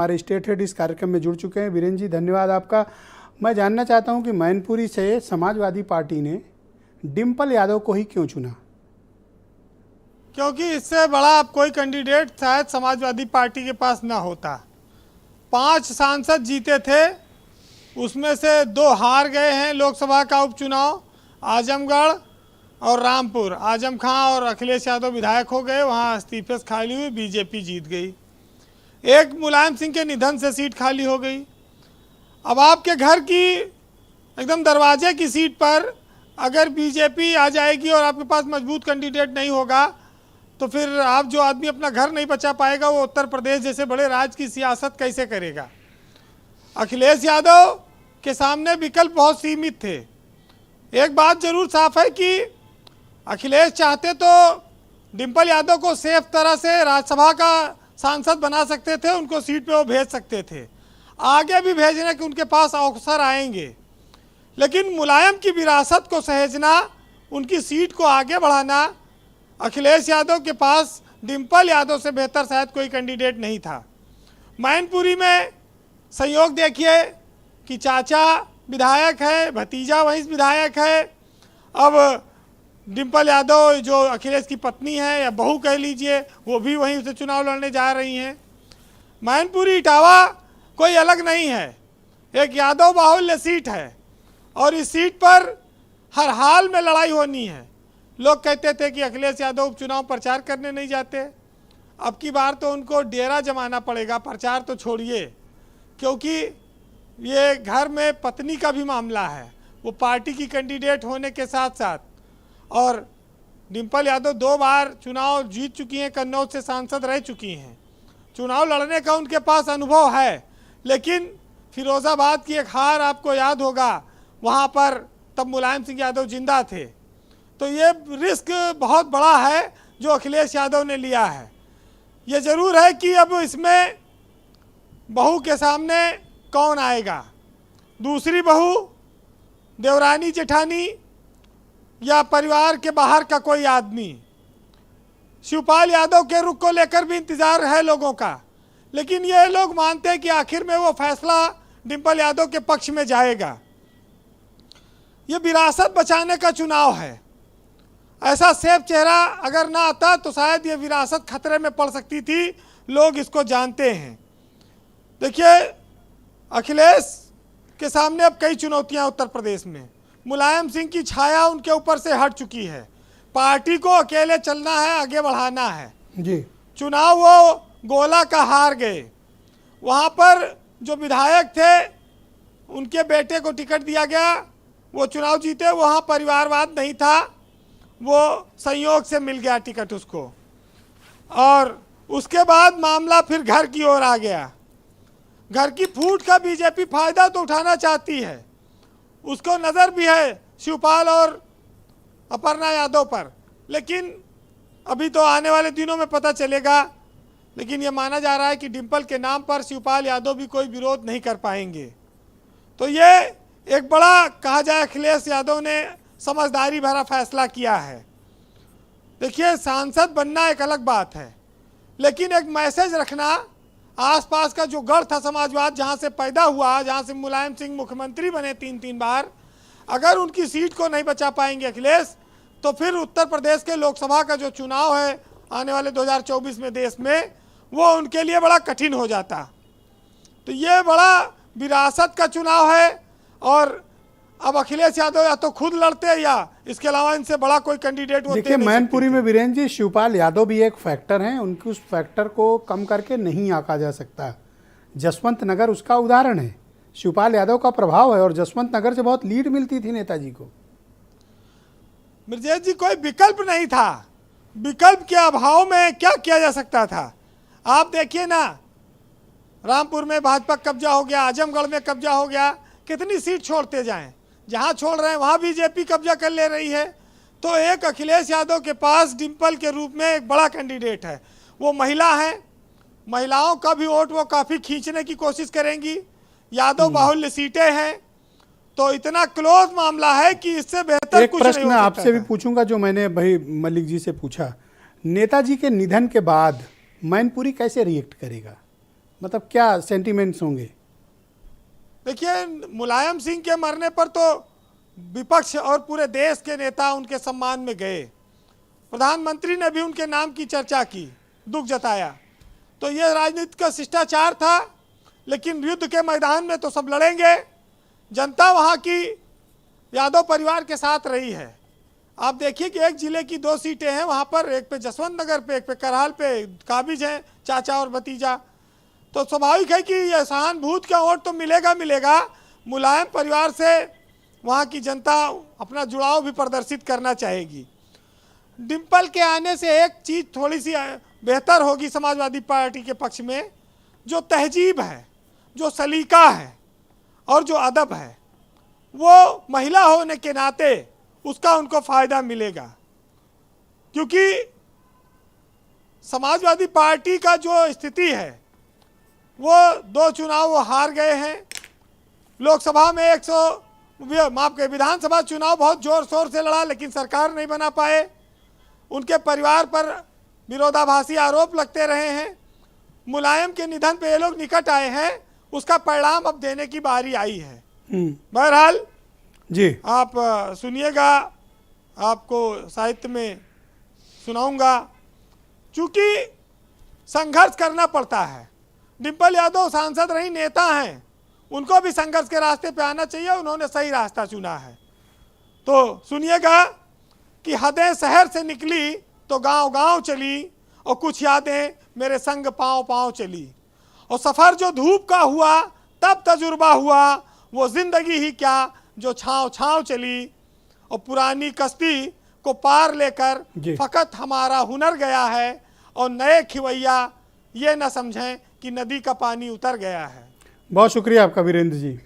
हमारे state head इस कार्यक्रम में जुड़ चुके हैं। वीरेंद्र जी, धन्यवाद आपका। मैं जानना चाहता हूं कि मैनपुरी से समाजवादी पार्टी ने डिम्पल यादव को ही क्यों चुना? क्योंकि इससे बड़ा अब कोई कैंडिडेट शायद समाजवादी पार्टी के पास ना होता। 5 सांसद जीते थे, उसमें से 2 हार गए हैं लोकसभा का उपचुनाव, आजमगढ़ और रामपुर। आजम खां और अखिलेश यादव विधायक हो गए, वहाँ इस्तीफे से खाली हुई, बीजेपी जीत गई। एक मुलायम सिंह के निधन से सीट खाली हो गई। अब आपके घर की एकदम दरवाजे की सीट पर अगर बीजेपी आ जाएगी और आपके पास मजबूत कैंडिडेट नहीं होगा तो फिर आप जो आदमी अपना घर नहीं बचा पाएगा वो उत्तर प्रदेश जैसे बड़े राज्य की सियासत कैसे करेगा? अखिलेश यादव के सामने विकल्प बहुत सीमित थे। एक बात जरूर साफ है कि अखिलेश चाहते तो डिम्पल यादव को सेफ तरह से राज्यसभा का सांसद बना सकते थे, उनको सीट पे वो भेज सकते थे, आगे भी भेजने के उनके पास अवसर आएंगे। लेकिन मुलायम की विरासत को सहेजना, उनकी सीट को आगे बढ़ाना, अखिलेश यादव के पास डिम्पल यादव से बेहतर शायद कोई कैंडिडेट नहीं था। मैनपुरी में संयोग देखिए कि चाचा विधायक है, भतीजा वहीं विधायक है। अब डिम्पल यादव जो अखिलेश की पत्नी है या बहू कह लीजिए, वो भी वहीं से चुनाव लड़ने जा रही हैं। मैनपुरी इटावा कोई अलग नहीं है, एक यादव बाहुल्य सीट है और इस सीट पर हर हाल में लड़ाई होनी है। लोग कहते थे कि अखिलेश यादव उपचुनाव प्रचार करने नहीं जाते, अब की बार तो उनको डेरा जमाना पड़ेगा, प्रचार तो छोड़िए, क्योंकि ये घर में पत्नी का भी मामला है। वो पार्टी की कैंडिडेट होने के साथ साथ, और डिम्पल यादव 2 बार चुनाव जीत चुकी हैं, कन्नौज से सांसद रह चुकी हैं, चुनाव लड़ने का उनके पास अनुभव है। लेकिन फिरोजाबाद की एक हार आपको याद होगा, वहाँ पर तब मुलायम सिंह यादव जिंदा थे। तो ये रिस्क बहुत बड़ा है जो अखिलेश यादव ने लिया है। ये जरूर है कि अब इसमें बहू के सामने कौन आएगा, दूसरी बहू, देवरानी जेठानी या परिवार के बाहर का कोई आदमी। शिवपाल यादव के रुख को लेकर भी इंतजार है लोगों का, लेकिन ये लोग मानते हैं कि आखिर में वो फैसला डिम्पल यादव के पक्ष में जाएगा। ये विरासत बचाने का चुनाव है। ऐसा सेफ चेहरा अगर ना आता तो शायद ये विरासत खतरे में पड़ सकती थी, लोग इसको जानते हैं। देखिए, अखिलेश के सामने अब कई चुनौतियां उत्तर प्रदेश में। मुलायम सिंह की छाया उनके ऊपर से हट चुकी है, पार्टी को अकेले चलना है, आगे बढ़ाना है जी। चुनाव वो गोला का हार गए, वहाँ पर जो विधायक थे उनके बेटे को टिकट दिया गया, वो चुनाव जीते, वहाँ परिवारवाद नहीं था, वो संयोग से मिल गया टिकट उसको। और उसके बाद मामला फिर घर की ओर आ गया। घर की फूट का बीजेपी फायदा तो उठाना चाहती है, उसको नज़र भी है शिवपाल और अपर्णा यादव पर, लेकिन अभी तो आने वाले दिनों में पता चलेगा। लेकिन ये माना जा रहा है कि डिम्पल के नाम पर शिवपाल यादव भी कोई विरोध नहीं कर पाएंगे। तो ये एक बड़ा, कहा जाए, अखिलेश यादव ने समझदारी भरा फैसला किया है। देखिए, सांसद बनना एक अलग बात है, लेकिन एक मैसेज रखना, आसपास का जो गढ़ था समाजवाद, जहां से पैदा हुआ, जहां से मुलायम सिंह मुख्यमंत्री बने 3 बार, अगर उनकी सीट को नहीं बचा पाएंगे अखिलेश, तो फिर उत्तर प्रदेश के लोकसभा का जो चुनाव है आने वाले 2024 में देश में, वो उनके लिए बड़ा कठिन हो जाता। तो ये बड़ा विरासत का चुनाव है और अब अखिलेश यादव या तो खुद लड़ते या इसके अलावा इनसे बड़ा कोई कैंडिडेट होते। देखिए, मैनपुरी में वीरेंद्र जी, शिवपाल यादव भी एक फैक्टर हैं, उनकी उस फैक्टर को कम करके नहीं आंका जा सकता। जसवंत नगर उसका उदाहरण है। शिवपाल यादव का प्रभाव है और जसवंत नगर से बहुत लीड मिलती थी नेताजी को। मिर्जेश जी, कोई विकल्प नहीं था, विकल्प के अभाव में क्या किया जा सकता था? आप देखिए ना, रामपुर में भाजपा कब्जा हो गया, आजमगढ़ में कब्जा हो गया, कितनी सीट छोड़ते जाएं, जहां छोड़ रहे हैं वहां बीजेपी कब्जा कर ले रही है। तो एक अखिलेश यादव के पास डिम्पल के रूप में एक बड़ा कैंडिडेट है, वो महिला है, महिलाओं का भी वोट वो काफी खींचने की कोशिश करेंगी, यादव बाहुल्य सीटें हैं, तो इतना क्लोज मामला है कि इससे बेहतर एक कुछ नहीं हो प्रश्न सकता आपसे भी था। पूछूंगा जो मैंने भाई मलिक जी से पूछा, नेताजी के निधन के बाद मैनपुरी कैसे रिएक्ट करेगा? मतलब क्या सेंटिमेंट्स होंगे? देखिए, मुलायम सिंह के मरने पर तो विपक्ष और पूरे देश के नेता उनके सम्मान में गए। प्रधानमंत्री ने भी उनके नाम की चर्चा की, दुख जताया। तो ये राजनीति का शिष्टाचार था, लेकिन युद्ध के मैदान में तो सब लड़ेंगे। जनता वहाँ की यादव परिवार के साथ रही है। आप देखिए कि एक जिले की 2 सीटें हैं वहाँ पर, एक पे जसवंत नगर पे, एक पे करहाल पे काबिज हैं, चाचा और भतीजा। तो स्वाभाविक है कि यह सहानुभूति का वोट तो मिलेगा। मुलायम परिवार से वहाँ की जनता अपना जुड़ाव भी प्रदर्शित करना चाहेगी। डिम्पल के आने से एक चीज़ थोड़ी सी बेहतर होगी समाजवादी पार्टी के पक्ष में, जो तहजीब है, जो सलीका है और जो अदब है, वो महिला होने के नाते उसका उनको फ़ायदा मिलेगा। क्योंकि समाजवादी पार्टी का जो स्थिति है, वो 2 चुनाव वो हार गए हैं। लोकसभा में विधानसभा चुनाव बहुत जोर शोर से लड़ा, लेकिन सरकार नहीं बना पाए। उनके परिवार पर विरोधाभासी आरोप लगते रहे हैं। मुलायम के निधन पे ये लोग निकट आए हैं, उसका परिणाम अब देने की बारी आई है। बहरहाल जी, आप सुनिएगा, आपको साहित्य में सुनाऊंगा। चूँकि संघर्ष करना पड़ता है। डिम्पल यादव सांसद रही, नेता हैं, उनको भी संघर्ष के रास्ते पे आना चाहिए। उन्होंने सही रास्ता चुना है। तो सुनिएगा कि हदें शहर से निकली तो गांव-गांव चली, और कुछ यादें मेरे संग पाँव-पाँव चली। और सफ़र जो धूप का हुआ तब तजुर्बा हुआ, वो ज़िंदगी ही क्या जो छाँव-छाँव चली। और पुरानी कश्ती को पार लेकर फ़कत हमारा हुनर गया है, और नए खिवैया ये न समझें कि नदी का पानी उतर गया है। बहुत शुक्रिया आपका वीरेंद्र जी।